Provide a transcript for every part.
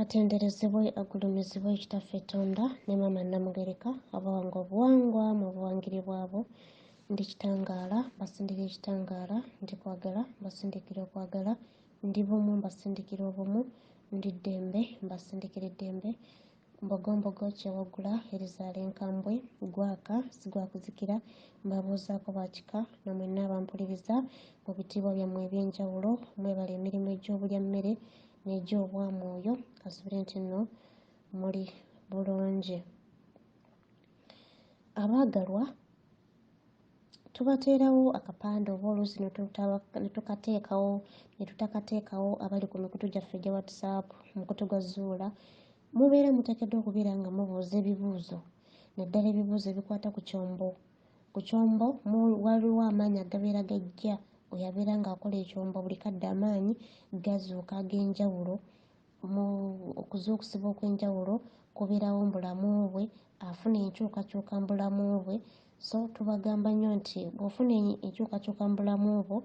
Atenderezebwe agulumizibwe ekitaffe Tonda ne Maama Namugereka abawanga obuwangwa mu buwangiri bwabo. Ndi Kitangaala mbasindikira ekitangaala, ndi kwagala mbasindikira okwagala, ndi bumu mbasindikira obumu, ndi ddembe mbasindikira eddembe. Mbogombogo Kyewaggula erizaala enkambwe gwaka sigwakuzikira mbabuuzaako bakika na mwenna abampuliriza mu bitiibwa byammwe eby'enjawulo. Mwebala emirimu egy'obulya mmere n'egy'obwamwoyo. Kasubire nti nno muli bulungi. Abaagalwa, tubateerawo akapande oba oluusi ne tutakateekawo abali ku mikutu gyaffe egya WhatsApp, omukutu gwa Zuula. Mubeera muteekeddwa okubeera nga mubuuza ebibuuzo, naddala ebibuuzo ebikwata ku kyombo. Ku kyombo waliwo amaanyi agabeera gajja, oyo abeera ng'akola ekyombo buli kadde amaanyi gazuuka ag'enjawulo. Mu okuzuukusibwa okw'enjawulo kubeerawo mu bulamu bwe, afuna enkyukakyuka mu bulamu bwe. So tubagamba nnyo nti bw'ofuna enkyukakyuka mu bulamu bwo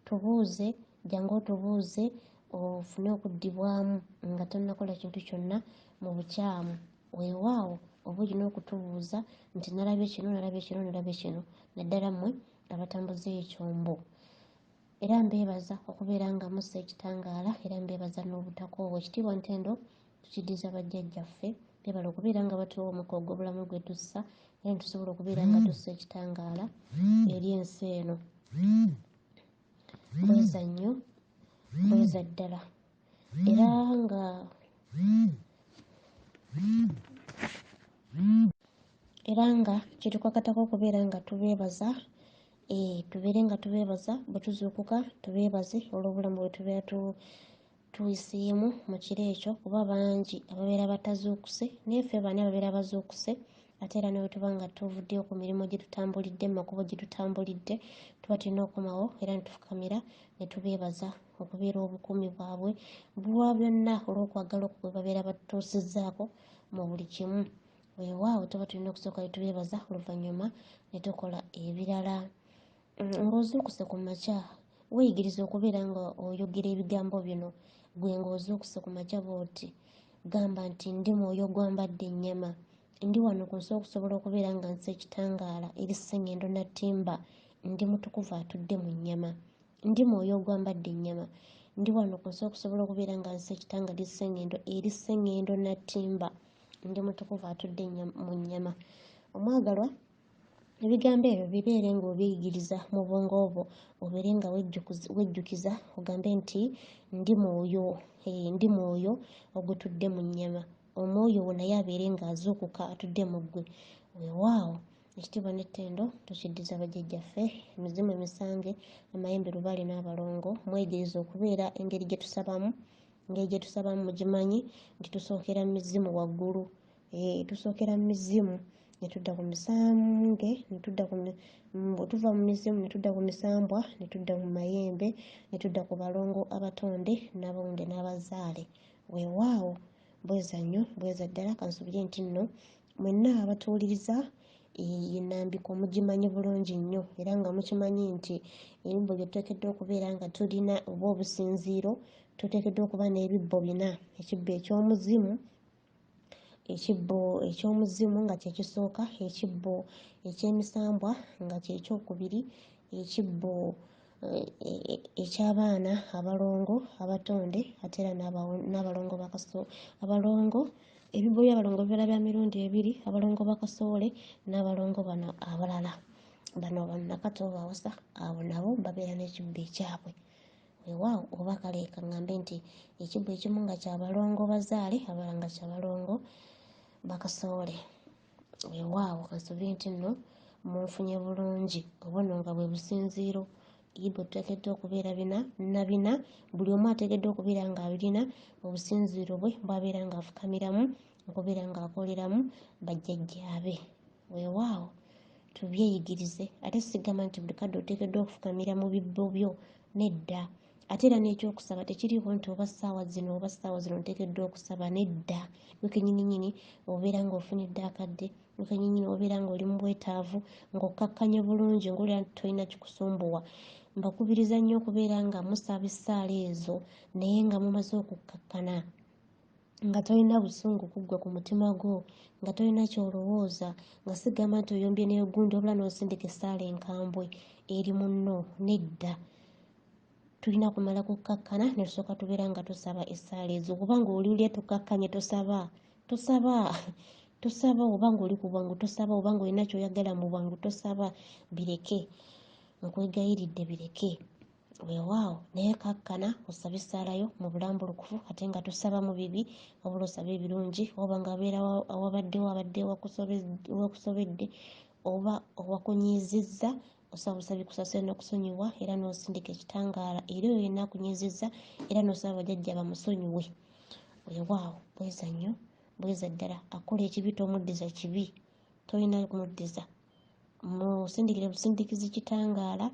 tubuuze, jangu otubuuze ofune okuddibwamu nga tonnakola kintu kyonna mu bukyamu. Weewaawo oba olina okutubuuza nti nalabye kino, nalabye kino, naddala mmwe abatambuza ekyombo. Era mbeebaza okubeera nga mussa ekitangaala, era mbeebaza n'obutakoowa. Ekitiibwa Ntendo tukiddiza bajjajjaffe, beebala okubeera nga batuwa omukka ogw'obulamu gwe tussa, era tusobola okubeera nga tussa ekitangaala eri ensi eno. Bweza nnyo, bweza ddala. Era nga kitukwakatako okubeera nga tubeebaza, tubeere nga tubeebaza bwe tuzuukuka, tubeebaze olw'obulamu bwe tubeera tuyiseemu mu kiro ekyo, kuba bangi ababeera batazuukuse, naye ffe bani ababeera bazuukuse. Ate era ne bwe tuba nga tuvuddeyo ku mirimu gye tutambulidde, mu makubo gye tutambulidde, tuba tulina okukomawo era ne tufukamira ne tubeebaza okubeera obukuumi bwabwe buwa byonna olw'okwagala okwo bwe babeera batutuusizzaako mu buli kimu. Weewaawo tuba tulina okusooka ne tubeebaza, oluvannyuma ne tukola ebirala. Ng'ozuukuse ku makya weeyigiriza okubeera nga oyogera ebigambo bino. Gwe ng'ozuukuse ku makya bw'oti gamba nti ndi mwoyo gwambadde ennyama, ndi wano ku nsi okusobola okubeera nga nsa ekitangaala eri Ssengendo Nattimba, ndi mutukuvu atudde mu nnyama, ndi mwoyo ogwambadde ennyama, ndi wano ku nsi okusobola okubeera nga nsa ekitangaala eri Ssengendo Nattimba, ndi mutukuvu atudde mu nnyama. Omwagalwa, ebigambo ebyo bibeere ng'obyeyigiriza mu bwongo bwo, obeere nga wejjukiza ogambe nti ndi mwoyo ogutudde mu nnyama. Omwoyo wo naye abeere ng'azuukuka atudde mu ggwe. Weewaawo, ekitiibwa n'ettendo tukiddiza bajjajjaffe, emizimu emisange, amayembe lubaale n'abalongo. Mweyigiriza okubeera engeri gye tusabamu mugimanyi nti tusookera mu mizimu waggulu. Tusookera mu mizimu ne tudda ku misange, tuva mu mizimu ne tudda ku misambwa, ne tudda mu mayembe, ne tudda ku balongo abatonde n'abawunde n'abazaale. Weewaawo, bweza nnyo, bweza ddala. Kansubire nti nno mwenna abatuwuliriza ennambiko mugimanyi bulungi nnyo, era nga mukimanyi nti ebibbo bye tuteekeddwa okubeera nga tulina oba obusinziiro, tuteekeddwa okuba n'ebibbo bina: ekibbo eky'omuzimu nga kye kisooka, ekibbo eky'emisambwa nga kye kyokubiri, ekibbo eky'abaana abalongo abatonde, ate era n'abalongo abalongo. Ebibbo by'abalongo bibeera bya mirundi ebiri: abalongo bakasoole n'abalongo bano abalala. Bano bannakato bawasa, abo nabo babeera n'ekibbo ekyabwe. Weewaawo, oba kale ka ŋŋambe nti ekibbo ekimu nga kyabalongo bazaale, abalala nga kyabalongo bakasoole. Weewaawo, kansubire nti nno munfunye bulungi. Obwo nno nga bwe businziiro. Ebibbo tuteekeddwa okubeera bina na bina, buli omu ateekeddwa okubeera ng'abirina obusinziiro bwe bw'abeera ng'afukamiramu, okubeera ng'akoleramu bajjajjaabe. Weewaawo, tubyeyigirize. Ate sigamba nti buli kadde oteekeddwa okufukamira mu bibbo byo, nedda. Ate era n'ekyokusaba tekiriiko nti oba ssaawa zino oteekeddwa okusaba, nedda. Gwe kennyini obeera ng'ofunidde akadde, gwe kennyini obeera ng'oli mu bwetaavu, ng'okkakkanye bulungi, ng'olira nti tolina kikusumbuwa. Mbakubiriza nnyo okubeera nga musaba essaala ezo naye nga mumaze okukkakkana. nga tolina busungu kuggwa ku mutima gwo, nga tolina kyolowooza, nga sigamba nti oyombye negundi obula n'osindika essaala enkambwe eri munno. Nedda, tulina kumala kukkakkana ne tusooka tubeera nga tusaba essaala ezo. Kubanga oliwulye tukkakkanye tosaba obanga oli ku bwangu tosaba, obanga olina kyoyagala mu bwangu tosaba. Bireke, nkwegayiridde bireke. Weewaawo naye kakkana osaba essaalayo mu bulambulukufu ate nga tosaba mu bibi, wabula osaba ebirungi. Oba nga abeera awabaddewo abadde wakusobedde oba owakunyiizizza, osaba busabi kusasira n'okusonyiwa era n'osindika ekitangaala era oyo yenna akunyizizza era n'osaba bajjajja bamusonyiwe. Weewaawo bweza nnyo, bweza ddala. Akola ekibi tomuddiza kibi, tolina kumuddiza. Musindikire busindikizi kitangaala,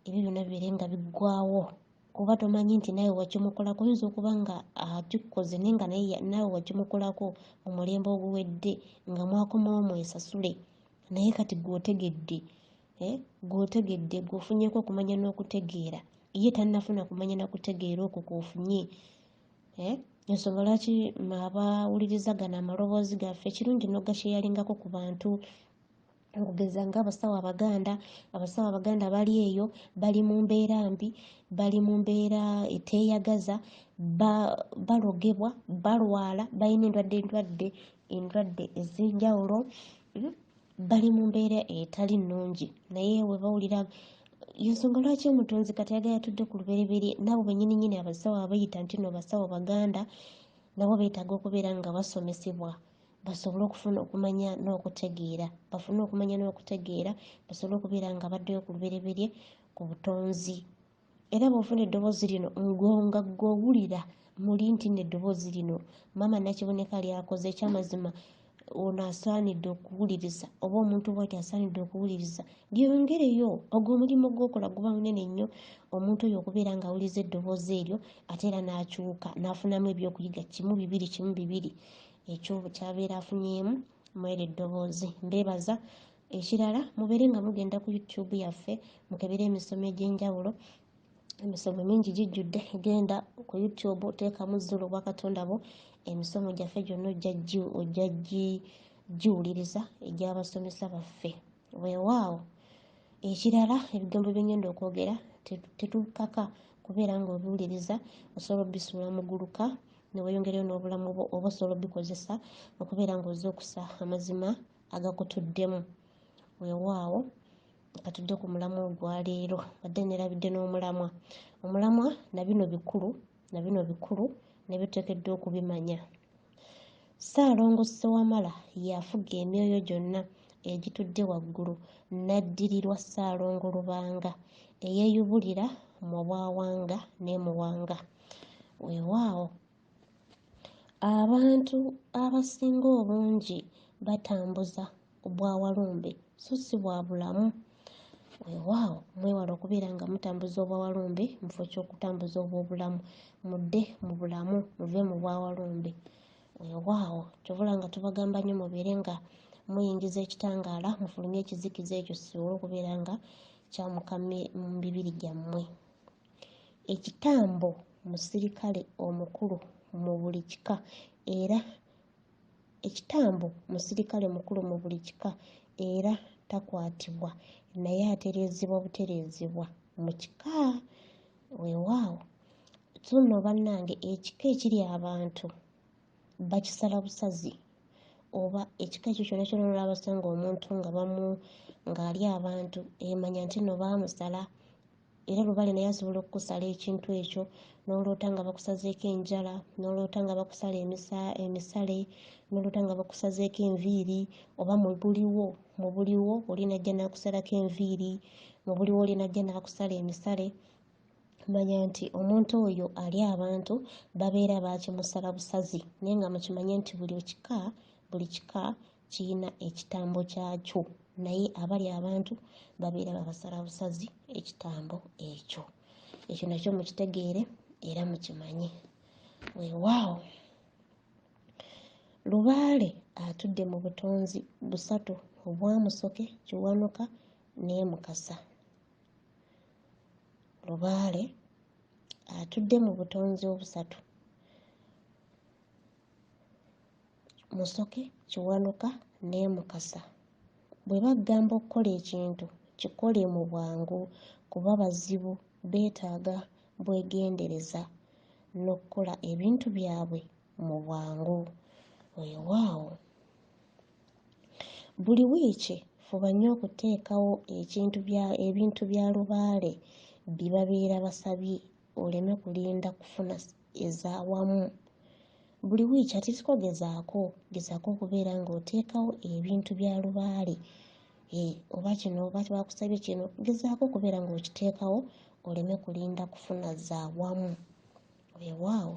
ebyo byonna bibeere nga biggwaawo, kuba tomanyi nti nawe wakimukolako. Oyinza okuba nga akikoze naye nga nawe wakimukolako mu mulembe oguwedde nga mwakomawo mwesasule, naye kati gw'otegedde gw'ofunyeeko okumanya n'okutegeera, ye tannafuna kumanya na kutegeera okwo kw'ofunye. Ensonga lwaki abawuliriza gano amaloboozi gaffe kirungi n'ogasheeyalingako ku bantu. Okugeza ng'abasawo abaganda bali eyo, bali mu mbeera mbi, bali mu mbeera eteeyagaza, balogebwa, balwala, balina endwadde ez'enjawulo, bali mu mbeera etali nnungi. Naye we bawulira ensonga lwaki omutonzi kati yagala yatudde ku lubereberye. Nabo bennyininyini abasawo abayita nti no basawo baganda nabo beetaaga okubeera nga basomesebwa basobole okufuna okumanya n'okutegeera, basobole okubeera nga baddeyo ku lubereberye ku butonzi. Era bw'ofuna eddoboozi lino nga gw'owulira muli nti n'eddoboozi lino maama Nakiboneka lyakoze ekyamazima, ono asaanidde okuwuliriza, oba omuntu bw'ati asaanidde okuwuliriza, lyongereyo. Ogwo omulimu gw'okola guba munene nnyo, omuntu oyo okubeera ng'awuliriza eddoboozi eryo ate era n'akyuka n'afunamu ebyokuyiga kimu bibiri ekyo kyabeera afunyeemu mu eryo eddoboozi. Mbeebaza. Ekirala mubeere nga mugenda ku YouTube yaffe mukebere emisomo egy'enjawulo. Emisomo mingi gijjudde, genda ku YouTube teekamu Zulu obwa Katonda bo, emisomo gyaffe gyonna ojja giwuliriza egy'abasomesa baffe. Weewaawo. Ekirala ebigambo bye ngenda okwogera tetukaka kubeera ng'obiwuliriza, osobola obisula muguluka ne weeyongerayo n'obulamu bwo, oba osobola obikozesa okubeera ng'ozze okusa amazima agakutuddemu. Weewaawo, katudde ku mulamwa ogwaleero, badde neerabidde n'omulamwa. Omulamwa na bino bikulu ne biteekeddwa okubimanya. Ssaalongo Ssewamala yafuga emyoyo gyonna egitudde waggulu, n'addirirwa Ssaalongo Lubanga eyeeyubulira mu Bwawanga ne Muwanga. Weewaawo, abantu abasinga obungi batambuza obwawalumbe so si bwa bulamu. Weewaawo, mwewale okubeera nga mutambuza obwawalumbe mu kifo ky'okutambuza obw'obulamu. Mudde mu bulamu, muve mu bwawalumbe. Weewaawo, kyovula nga tubagamba nnyo mubeere nga muyingiza ekitangaala, mufulumye ekizikiza ekyo kisobole okubeera nga kyamukamye mu mibiri gyammwe. Ekitambo musirikale omukulu mu buli kika era takwatibwa naye atereezebwa butereezebwa mu kika. Weewaawo, so nno bannange, ekika ekiri abantu bakisala busazi, oba ekika ekyo kyonna kyonna n'olabasanga omuntu ng'ali abantu emanya nti no baamusala, era lubale naye asobola okukusala ekintu ekyo n'oloota nga bakusazeeko enjala, n'oloota nga bakusala emisale, n'oloota nga bakusazeeko enviiri, oba mu buliwo oli najja n'akusalako enviiri, mu buliwo oli najja n'akusala emisale. Manya nti omuntu oyo ali abantu babeera baakimusala busazi, naye nga mukimanye nti buli kika kirina ekitambo kyakyo, naye abali abantu babeera babasala busazi ekitambo ekyo. Ekyo nakyo mukitegeere era mukimanye. Weewaawo, Lubaale atudde mu butonzi busatu obwamusoke, Kiwanuka ne Mukasa. Lubaale atudde mu butonzi obusatu Musoke, Kiwanuka ne Mukasa. Bwe bagamba okukola ekintu kikole mu bwangu kuba bazibu beetaaga bwegendereza n'okukola ebintu byabwe mu bwangu. Weewaawo. Buli wiiki fuba nnyo okuteekawo ebintu bya lubaale bye babeera basabye oleme kulinda kufuna ez'awamu. Buli wiiki ate siko gezaako okubeera ng'oteekawo ebintu bya lubaale. Oba kino oba bakusabye kino, gezaako okubeera ng'okiteekawo oleme kulinda kufuna z'awamu. Weewaawo.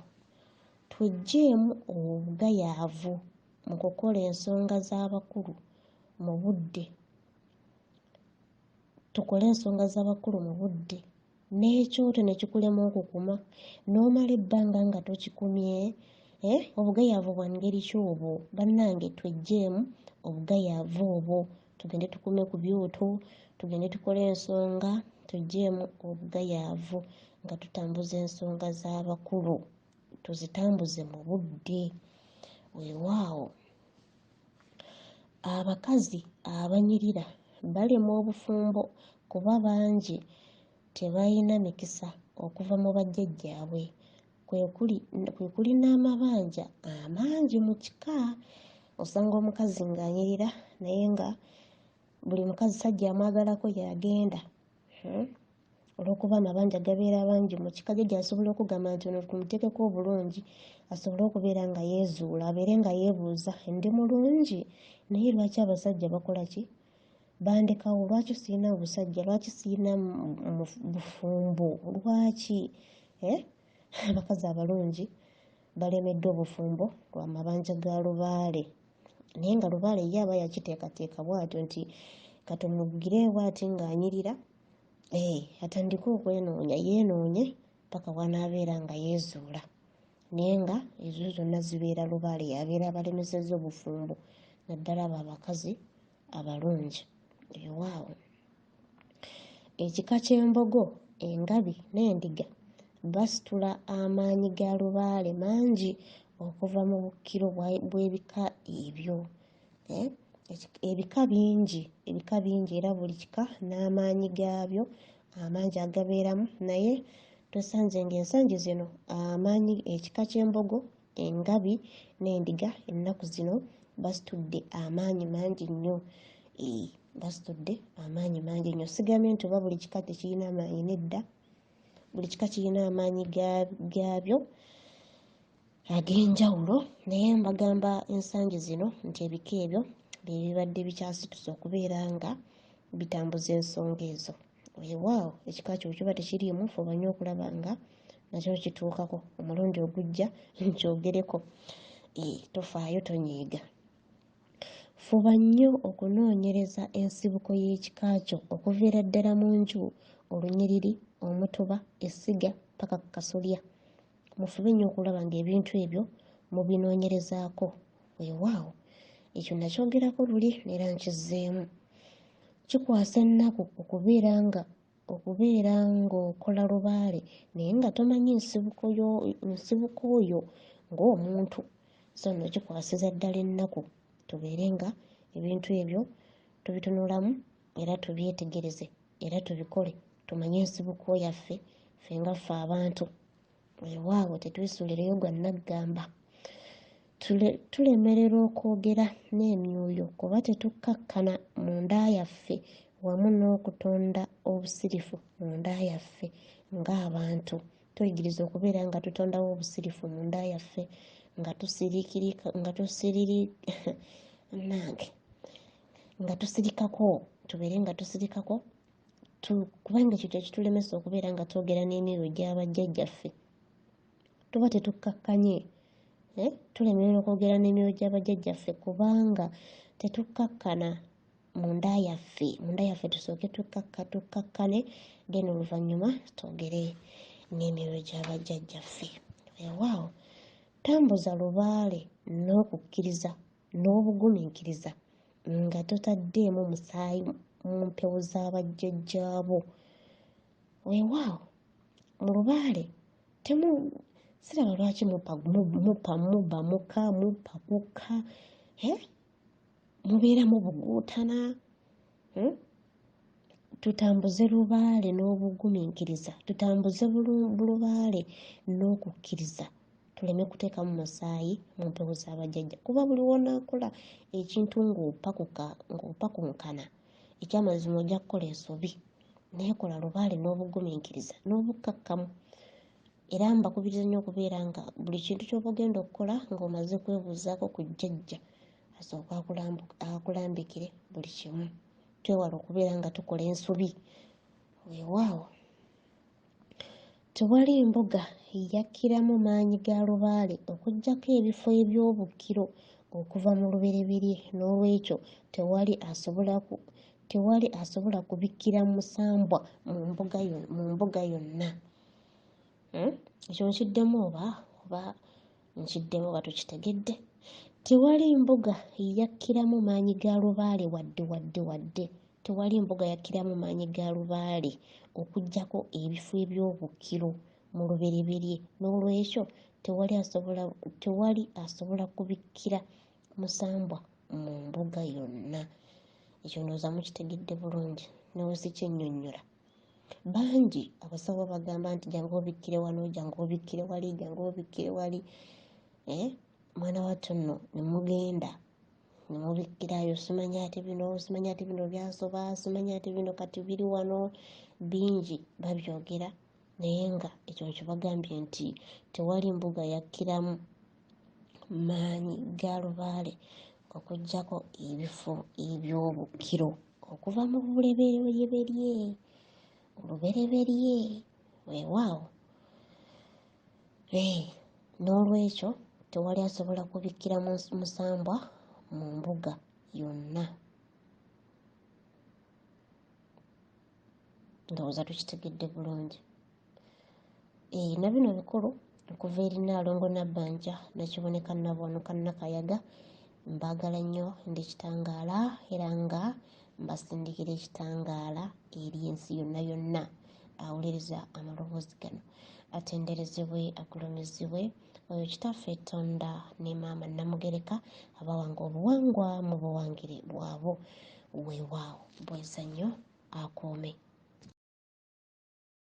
Tweggyeemu obugayaavu mu kukola ensonga z'abakulu mu budde. Tukole ensonga z'abakulu mu budde. N'ekyoto ne kikulema okukuma n'omala ebbanga nga tokikumye. Obugayaavu bwa ngeri ki obwo? Bannange tweggyeemu obugayaavu obwo. Tugende tukume ku byoto, tugende tukole ensonga, tuggyeemu obugayaavu nga tutambuza ensonga z'abakulu. Tuzitambuze mu budde. Weewaawo. Abakazi abanyirira balema obufumbo kuba bangi tebalina mikisa okuva mu bajjajjaabwe. Kwe kuli n'amabanja amangi mu kika. Osanga omukazi ng'anyirira naye nga buli mukazi sajja amwagalako y'agenda. Olw'okuba amabanja gabeera bangi mu kika, jjajja asobola okugamba nti ono tumuteekeko obulungi, asobole okubeera nga yeezuula, abeere nga yeebuuza, ndi mulungi? Naye lwaki abasajja bakola ki? Bandekawo. Lwaki sirina busajja? Lwaki sirina bufumbo? Lwaki? Abakazi abalungi balemeddwa obufumbo lwa mabanja ga lubaale. Naye nga lubaale ye aba yakiteekateeka bw'atyo nti katumugire bw'ati ng'anyirira, atandike okwenoonya, yeenoonye paka wanaabeera nga yeezuula. Naye nga ezo zonna zibeera lubaale, yabeera abalemesezza obufumbo, naddala abo abakazi abalungi. Ewaawo. Ekika ky'embogo, engabi n'endiga basitula amaanyi ga lubaale mangi okuva mu bukkiro bw'ebika ebyo. Ebika bingi era buli kika n'amaanyi gaabyo amangi agabeeramu, naye tusanze ng'ensangi zino ekika ky'embogo, engabi n'endiga ennaku zino basitudde amaanyi mangi nnyo. Basitudde amaanyi mangi nnyo. Sigambye nti oba buli kika tekirina amaanyi, nedda. Buli kika kirina amaanyi gaabyo ag'enjawulo, naye mbagamba ensangi zino nti ebika ebyo bye bibadde bikyasitusa okubeera nga bitambuza ensonga ezo. Weewaawo, ekika kyo kiba tekiriimu, fuba nnyo okulaba nga nakyo kituukako. Omulundi ogujja nkyogereko. Tofaayo, tonyiiga. Fuba nnyo okunoonyereza ensibuko y'ekika kyo okuviira ddala mu nju, olunyiriri, omutuba, essiga paka ku kasolya. Mufube nnyo okulaba ng'ebintu ebyo mubinoonyerezaako. Weewaawo, ekyo nakyogerako luli era nkizzeemu. Kikwasa ennaku okubeera ng'okola lubaale naye nga tomanyi nsibuko oyo ng'omuntu. So nno kikwasiza ddala ennaku tubeere nga ebintu ebyo tubitunulamu era tubyetegereze era tubikole, tumanye ensibuko yaffe ffe nga ffe abantu. Weewaawo, tetwesuulireyo gwa nnaggamba. Tulemererwa okwogera n'emyoyo kuba tetukkakkana mu nda yaffe wamu n'okutonda obusirifu mu nda yaffe ng'abantu. Tuyigiriza okubeera nga tutondawo obusirifu mu nda yaffe nga tusirikako, tubeere nga tusirikako, kubanga ekyo kyekitulemesa okubeera nga twogera n'emyoyo gy'abajjajjaffe. Tuba tetukkakkanye. Tulemererwa okwogera n'emyoyo gy'abajjajjaffe kubanga tetukkakkana mu nda yaffe tusooke tukkakkane, then oluvannyuma twogere n'emyoyo gy'abajjajjaffe. Weewaawo, tambuza lubaale n'okukkiriza n'obugumiikiriza nga totaddeemu musaayi mu mpewo z'abajjajjaabo. Weewaawo, mu lubaale siraba lwaki mupa muka mubeera mubuguutana. Tutambuze lubaale n'obugumiikiriza, tutambuze lubaale n'okukkiriza, tuleme kuteekamu musaayi mu mpewo z'abajjajja, kuba buli wonaakola ekintu ng'opakunkana ekyamazima ojja kukola ensobi. Naye kola lubaale n'obugumiikiriza n'obukkakkamu. Era mbakubiriza nnyo okubeera nga buli kintu ky'oba ogenda okukola ng'omaze kwebuuzaako ku jjajja asooka akulambikire buli kimu. Twewala okubeera nga tukola ensobi. Weewaawo tewali mbuga yakkiramu maanyi ga lubaale okuggyako ebifo eby'obukkiro okuva mu lubereberye, n'olwekyo tewali asobola kubikkira musambwa mu mbuga yonna. Ekyo nkiddemu oba nkiddemu oba tukitegedde? Tewali mbuga yakkiramu maanyi ga lubaale wadde tewali mbuga yakkiramu maanyi ga lubaale okuggyako ebifo eby'obukkiro mu lubereberye, n'olwekyo tewali asobola kubikkira musambwa mu mbuga yonna. Ekyo ndowooza mukitegedde bulungi newe sikyennyonnyola. Bangi abasawo bagamba nti jangu obikkire wano, jangu obikkire wali, jangu obikkire wali. Mwana wattu nno ne mugenda ne mubikkirayo, simanya ate bino byasoba, simanya ate bino kati biri wano, bingi babyogera, naye nga ekyo nkibagambye nti tewali mbuga yakkiramu maanyi ga lubaale okuggyako ebifo eby'obukkiro okuva mu olubereberye. Weewaawo n'olwekyo tewali asobola kubikkira musambwa mu mbuga yonna. Ndowooza tukitegedde bulungi. Na bino bikulu okuva eri Nnaalongo Nabbanja, Nakiboneka Nnabuwanuka Nnakayaga, mbaagala nnyo ndi kitangaala era nga mbasindikira ekitangaala eri ensi yonna awuliriza amaloboozi gano. Atenderezebwe, agulumizibwe oyo Kitaffe Tonda ne Maama Namugereka abawanga obuwangwa mu buwangire bwabo. Weewaawo bweza nnyo akoome.